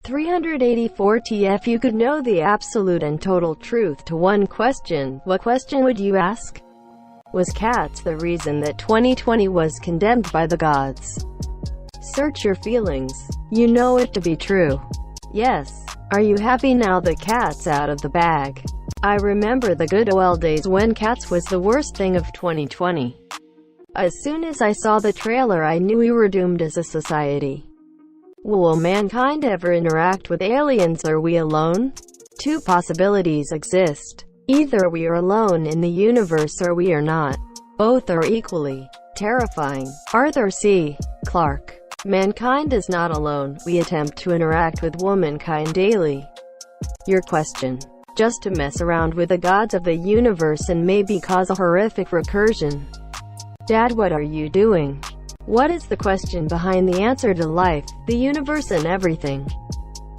384 TF. You could know the absolute and total truth to one question. What question would you ask? Was cats the reason that 2020 was condemned by the gods? Search your feelings. You know it to be true. Yes. Are you happy now the cat's out of the bag? I remember the good old days when cats was the worst thing of 2020. As soon as I saw the trailer I knew we were doomed as a society. Will mankind ever interact with aliens? Are we alone? Two possibilities exist. Either we are alone in the universe or we are not. Both are equally terrifying. Arthur C. Clarke. Mankind is not alone. We attempt to interact with womankind daily. Your question. Just to mess around with the gods of the universe and maybe cause a horrific recursion. Dad, what are you doing? What is the question behind the answer to life, the universe and everything?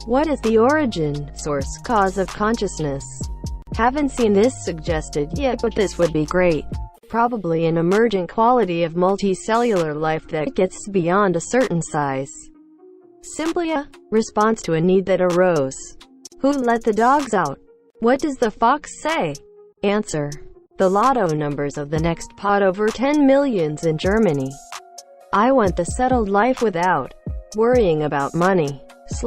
What is the origin, source, cause of consciousness? Haven't seen this suggested yet, but this would be great. Probably an emergent quality of multicellular life that gets beyond a certain size. Simply a response to a need that arose. Who let the dogs out? What does the fox say? Answer. The lotto numbers of the next pot over 10 millions in Germany. I want the settled life without worrying about money. /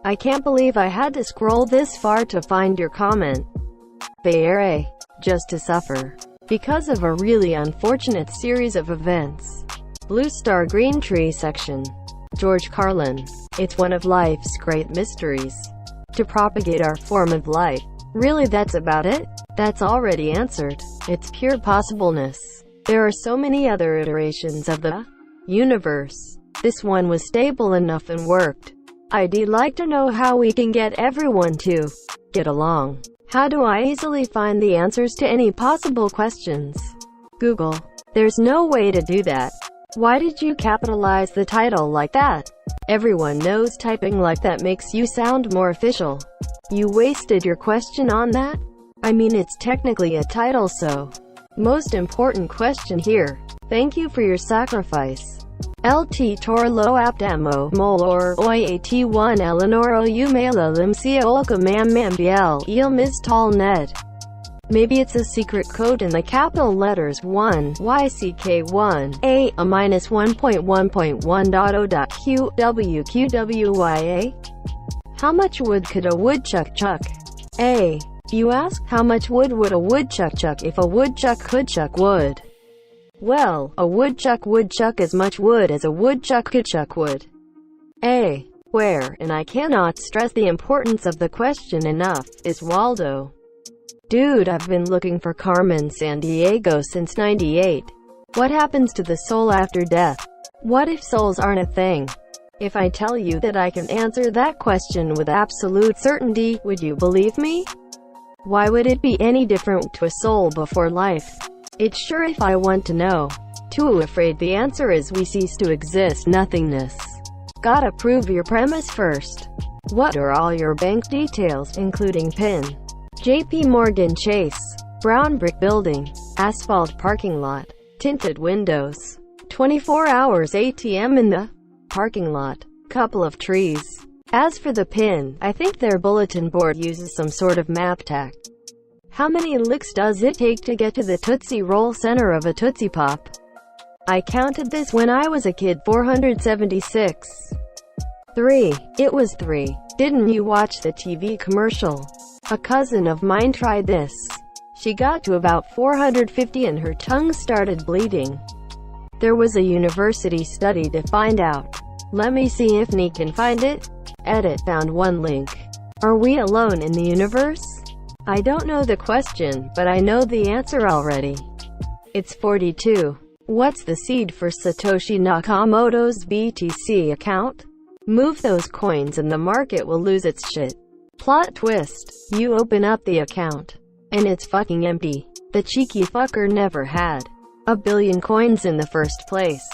I can't believe I had to scroll this far to find your comment. Bay Area. Just to suffer. Because of a really unfortunate series of events. Blue Star Green Tree section. George Carlin. It's one of life's great mysteries. To propagate our form of life. Really, that's about it? That's already answered. It's pure possibleness. There are so many other iterations of the universe. This one was stable enough and worked. I'd like to know how we can get everyone to get along. How do I easily find the answers to any possible questions? Google. There's no way to do that. Why did you capitalize the title like that? Everyone knows typing like that makes you sound more official. You wasted your question on that? I mean, it's technically a title, so. Most important question here. Thank you for your sacrifice. LT Torlo Aptamo Molor Oyat1 Eleanor Umela Limcia Olka Mam Mambiel Il Ms Tall Ned. Maybe it's a secret code in the capital letters 1 YCK1 A -1.1.1.0.QWQWYA. How much wood could a woodchuck chuck? A. You ask, how much wood would a woodchuck chuck if a woodchuck could chuck wood? Well, a woodchuck would chuck as much wood as a woodchuck could chuck wood. A. Where, and I cannot stress the importance of the question enough, is Waldo? Dude, I've been looking for Carmen Sandiego since '98. What happens to the soul after death? What if souls aren't a thing? If I tell you that I can answer that question with absolute certainty, would you believe me? Why would it be any different to a soul before life? It's sure if I want to know. Too afraid the answer is we cease to exist, nothingness. Gotta prove your premise first. What are all your bank details, including PIN? JP Morgan Chase. Brown brick building. Asphalt parking lot. Tinted windows. 24 hours ATM in the parking lot. Couple of trees. As for the PIN, I think their bulletin board uses some sort of map tag. How many licks does it take to get to the Tootsie Roll center of a Tootsie Pop? I counted this when I was a kid, 476. 3. It was 3. Didn't you watch the TV commercial? A cousin of mine tried this. She got to about 450 and her tongue started bleeding. There was a university study to find out. Let me see if Nick can find it. Edit. Found one link. Are we alone in the universe? I don't know the question, but I know the answer already. It's 42. What's the seed for Satoshi Nakamoto's BTC account? Move those coins and the market will lose its shit. Plot twist. You open up the account, and it's fucking empty. The cheeky fucker never had a billion coins in the first place.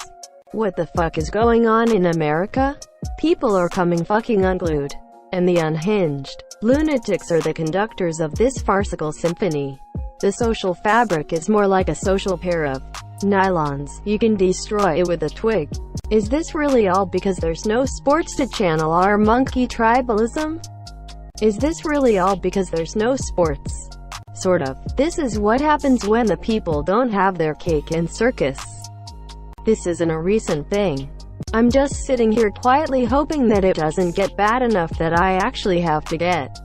What the fuck is going on in America? People are coming fucking unglued. And the unhinged lunatics are the conductors of this farcical symphony. The social fabric is more like a social pair of nylons. You can destroy it with a twig. Is this really all because there's no sports to channel our monkey tribalism? Is this really all because there's no sports? Sort of. This is what happens when the people don't have their cake and circus. This isn't a recent thing. I'm just sitting here quietly hoping that it doesn't get bad enough that I actually have to get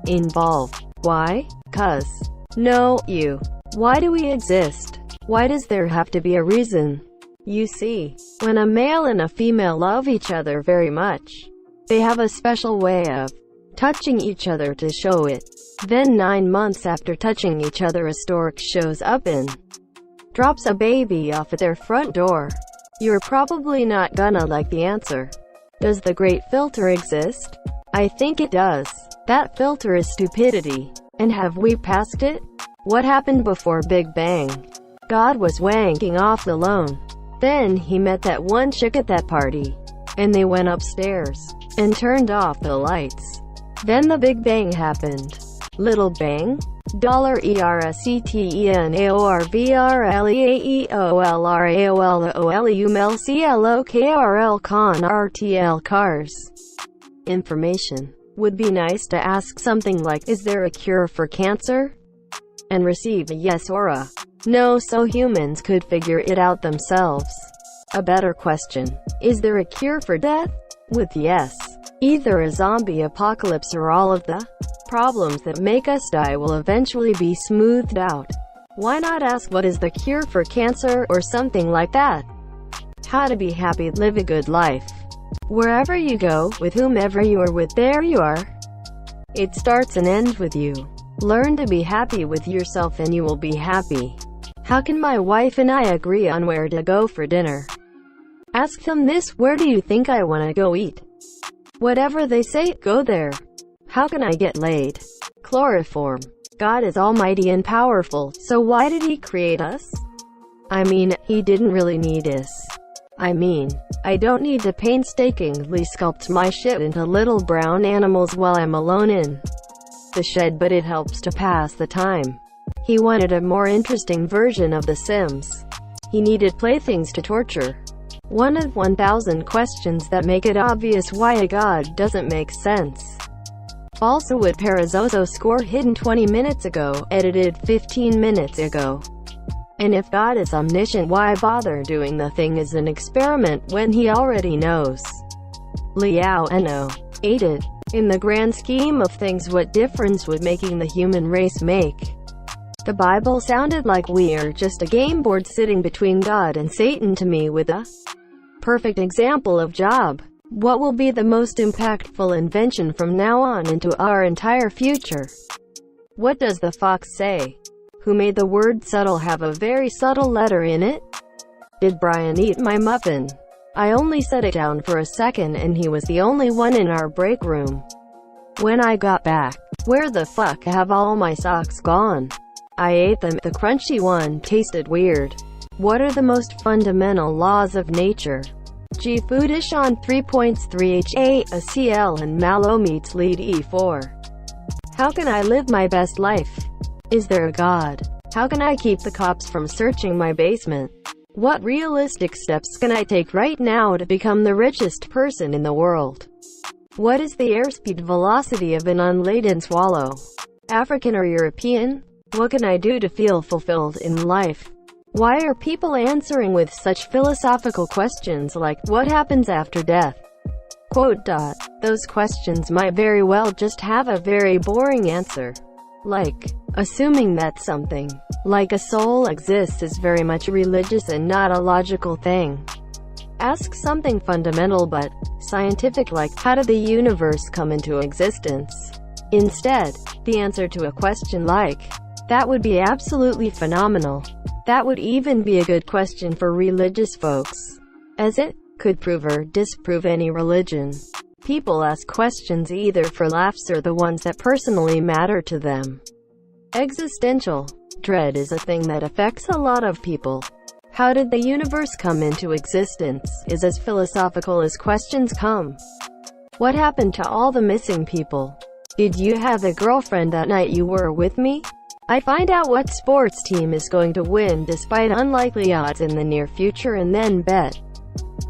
involved. Why? 'Cause. No, you. Why do we exist? Why does there have to be a reason? You see, when a male and a female love each other very much, they have a special way of touching each other to show it. Then 9 months after touching each other, a stork shows up and drops a baby off at their front door. You're probably not gonna like the answer. Does the great filter exist? I think it does. That filter is stupidity. And have we passed it? What happened before Big Bang? God was wanking off alone. Then he met that one chick at that party. And they went upstairs and turned off the lights. Then the Big Bang happened. Little Bang? $ERSETNAORVRLEAEOLRAOLEUMLCLOKRL con RTL cars. Information. Would be nice to ask something like, is there a cure for cancer? And receive a yes or a no so humans could figure it out themselves. A better question. Is there a cure for death? With yes. Either a zombie apocalypse or all of the problems that make us die will eventually be smoothed out. Why not ask what is the cure for cancer, or something like that? How to be happy, live a good life. Wherever you go, with whomever you are with, there you are. It starts and ends with you. Learn to be happy with yourself and you will be happy. How can my wife and I agree on where to go for dinner? Ask them this: where do you think I want to go eat? Whatever they say, go there. How can I get laid? Chloroform. God is almighty and powerful, so why did he create us? I mean, he didn't really need us. I mean, I don't need to painstakingly sculpt my shit into little brown animals while I'm alone in the shed, but it helps to pass the time. He wanted a more interesting version of The Sims. He needed playthings to torture. One of 1,000 questions that make it obvious why a god doesn't make sense. Also, would Perezoso score hidden 20 minutes ago, edited 15 minutes ago? And if God is omniscient, why bother doing the thing as an experiment when he already knows? Liao Eno. Ate it. In the grand scheme of things, what difference would making the human race make? The Bible sounded like we are just a game board sitting between God and Satan to me, with a perfect example of job. What will be the most impactful invention from now on into our entire future? What does the fox say? Who made the word subtle have a very subtle letter in it? Did Brian eat my muffin? I only set it down for a second and he was the only one in our break room. When I got back, where the fuck have all my socks gone? I ate them. The crunchy one tasted weird. What are the most fundamental laws of nature? G. Foodish on 3 points 3H8, a CL and Malo meets lead E4. How can I live my best life? Is there a God? How can I keep the cops from searching my basement? What realistic steps can I take right now to become the richest person in the world? What is the airspeed velocity of an unladen swallow? African or European? What can I do to feel fulfilled in life? Why are people answering with such philosophical questions like, what happens after death? Quote dot. Those questions might very well just have a very boring answer. Like, assuming that something like a soul exists is very much religious and not a logical thing. Ask something fundamental but scientific like, how did the universe come into existence? Instead, the answer to a question like that would be absolutely phenomenal. That would even be a good question for religious folks, as it could prove or disprove any religion. People ask questions either for laughs or the ones that personally matter to them. Existential dread is a thing that affects a lot of people. How did the universe come into existence is as philosophical as questions come. What happened to all the missing people? Did you have a girlfriend that night you were with me? I find out what sports team is going to win despite unlikely odds in the near future and then bet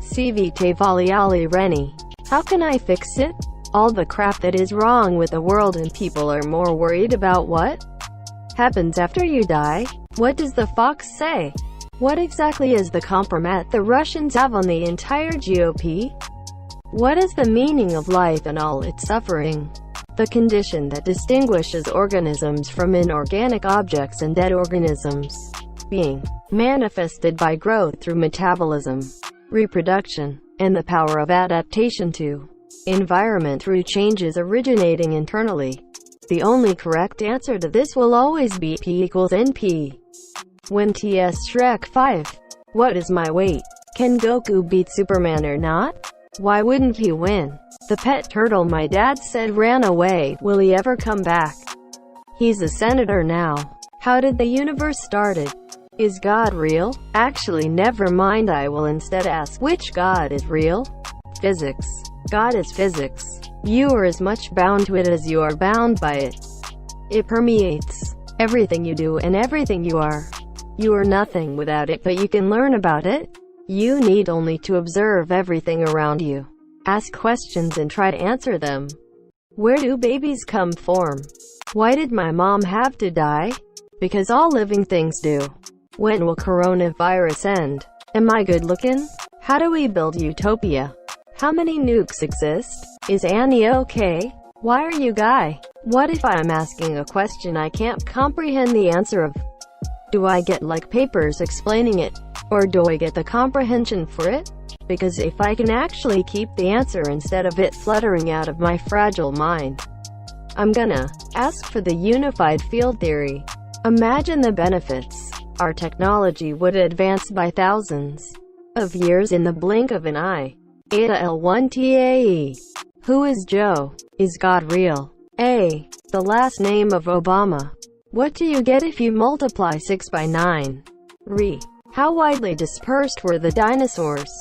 CVT Valiali Reni. How can I fix it? All the crap that is wrong with the world, and people are more worried about what happens after you die. What does the fox say? What exactly is the compromise the Russians have on the entire GOP? What is the meaning of life and all its suffering? The condition that distinguishes organisms from inorganic objects and dead organisms, being manifested by growth through metabolism, reproduction, and the power of adaptation to environment through changes originating internally. The only correct answer to this will always be P equals NP. When TS Shrek 5. What is my weight? Can Goku beat Superman or not? Why wouldn't he win? The pet turtle my dad said ran away. Will he ever come back? He's a senator now. How did the universe started? Is God real? Actually, never mind, I will instead ask, which God is real? Physics. God is physics. You are as much bound to it as you are bound by it. It permeates everything you do and everything you are. You are nothing without it, but you can learn about it. You need only to observe everything around you. Ask questions and try to answer them. Where do babies come from? Why did my mom have to die? Because all living things do. When will coronavirus end? Am I good looking? How do we build utopia? How many nukes exist? Is Annie okay? Why are you Guy? What if I'm asking a question I can't comprehend the answer of? Do I get like papers explaining it? Or do I get the comprehension for it? Because if I can actually keep the answer instead of it fluttering out of my fragile mind, I'm gonna ask for the unified field theory. Imagine the benefits. Our technology would advance by thousands of years in the blink of an eye. Eta L1TAE. Who is Joe? Is God real? A. The last name of Obama. What do you get if you multiply 6 by 9? Re. How widely dispersed were the dinosaurs?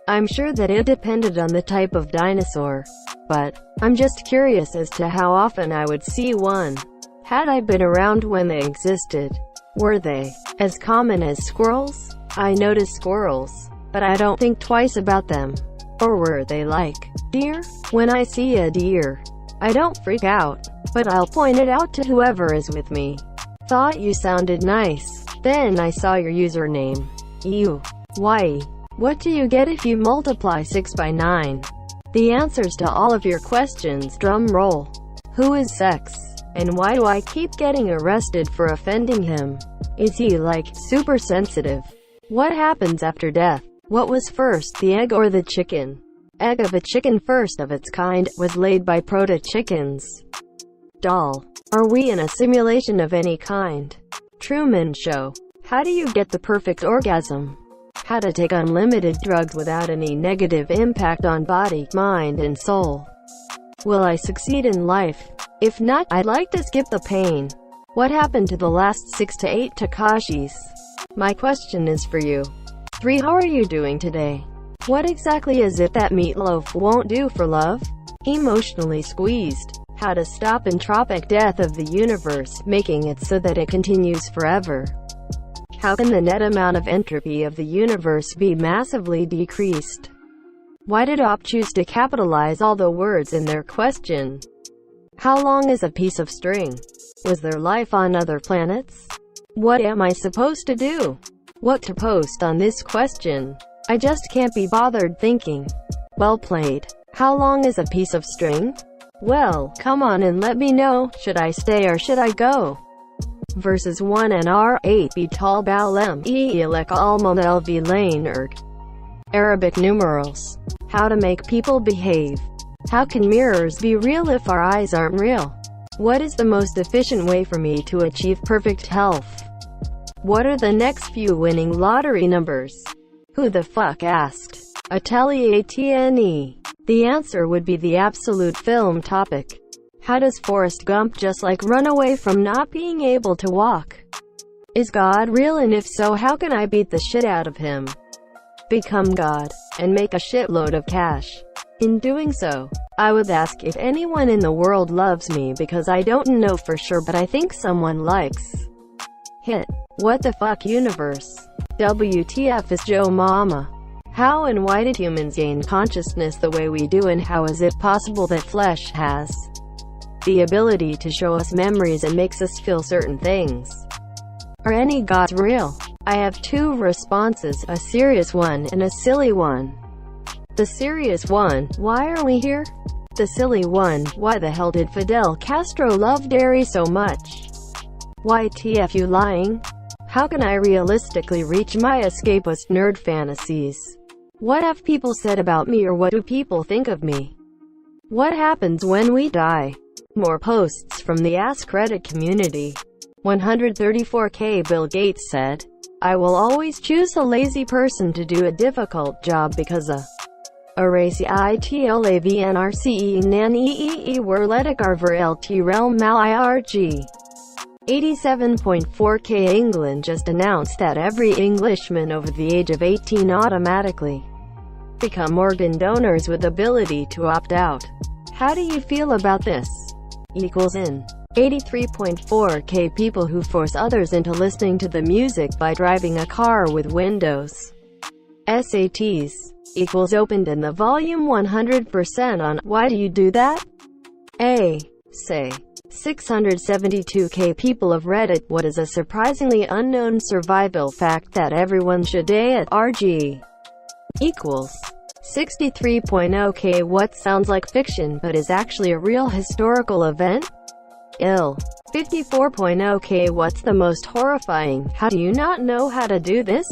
I'm sure that it depended on the type of dinosaur, but I'm just curious as to how often I would see one. Had I been around when they existed? Were they as common as squirrels? I notice squirrels, but I don't think twice about them. Or were they like deer? When I see a deer, I don't freak out, but I'll point it out to whoever is with me. Thought you sounded nice. Then I saw your username. Ew. Why? What do you get if you multiply 6 by 9? The answers to all of your questions. Drum roll. Who is sex? And why do I keep getting arrested for offending him? Is he like super sensitive? What happens after death? What was first, the egg or the chicken? Egg of a chicken, first of its kind, was laid by proto-chickens. Doll. Are we in a simulation of any kind? Truman Show. How do you get the perfect orgasm? How to take unlimited drugs without any negative impact on body, mind, and soul. Will I succeed in life? If not, I'd like to skip the pain. What happened to the last 6 to 8 Takashis? My question is for you. 3. How are you doing today? What exactly is it that meatloaf won't do for love? Emotionally squeezed. How to stop entropic death of the universe, making it so that it continues forever. How can the net amount of entropy of the universe be massively decreased? Why did OP choose to capitalize all the words in their question? How long is a piece of string? Was there life on other planets? What am I supposed to do? What to post on this question? I just can't be bothered thinking. Well played. How long is a piece of string? Well, come on and let me know. Should I stay or should I go? Verses 1 and R8 Bital Balem Elek Almon LV Lane Erg. Arabic numerals. How to make people behave. How can mirrors be real if our eyes aren't real? What is the most efficient way for me to achieve perfect health? What are the next few winning lottery numbers? Who the fuck asked? Atelier TNE. The answer would be the absolute film topic. How does Forrest Gump just like run away from not being able to walk? Is God real, and if so, how can I beat the shit out of him? Become God, and make a shitload of cash. In doing so, I would ask if anyone in the world loves me, because I don't know for sure, but I think someone likes. Hit. What the fuck universe? WTF is Joe Mama? How and why did humans gain consciousness the way we do, and how is it possible that flesh has the ability to show us memories and makes us feel certain things? Are any gods real? I have two responses, a serious one and a silly one. The serious one: why are we here? The silly one: why the hell did Fidel Castro love dairy so much? Why TFU lying? How can I realistically reach my escapist nerd fantasies? What have people said about me, or what do people think of me? What happens when we die? More posts from the AskReddit community. 134K Bill Gates said, "I will always choose a lazy person to do a difficult job because a racy itlavnrce nan eee werletic arver lt realm mal irg." 87.4K England just announced that every Englishman over the age of 18 automatically become organ donors with ability to opt out. How do you feel about this? Equals in 83.4K people who force others into listening to the music by driving a car with windows. SATs equals opened in the volume 100% on why do you do that? A. Say 672K people of Reddit. What is a surprisingly unknown survival fact that everyone should day at RG? Equals 63.0K what sounds like fiction but is actually a real historical event? Ill. 54.0K what's the most horrifying, how do you not know how to do this?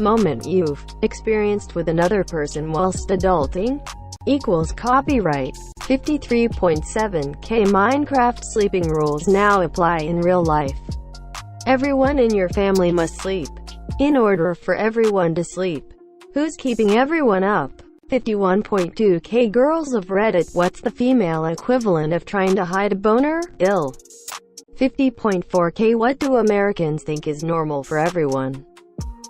Moment you've experienced with another person whilst adulting? Equals copyright. 53.7K Minecraft sleeping rules now apply in real life. Everyone in your family must sleep. In order for everyone to sleep. Who's keeping everyone up? 51.2K girls of Reddit. What's the female equivalent of trying to hide a boner? Ill. 50.4K what do Americans think is normal for everyone,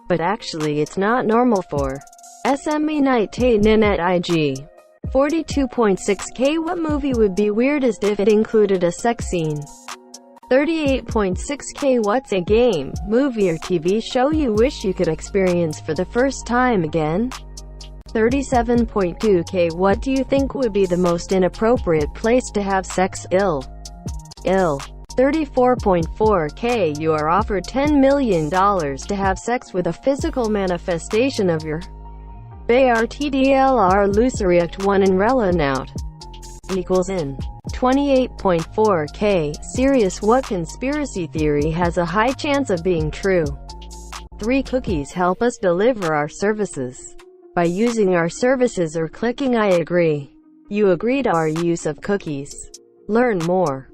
but actually it's not normal for SME night Nanet IG. 42.6K what movie would be weirdest if it included a sex scene? 38.6K what's a game, movie or TV show you wish you could experience for the first time again? 37.2K what do you think would be the most inappropriate place to have sex? Ill. 34.4K you are offered $10 million to have sex with a physical manifestation of your BRTDLR Luceriact 1 and Relanaut. Equals in 28.4K serious what conspiracy theory has a high chance of being true? 3 cookies help us deliver our services. By using our services or clicking I agree, you agree to our use of cookies. Learn more.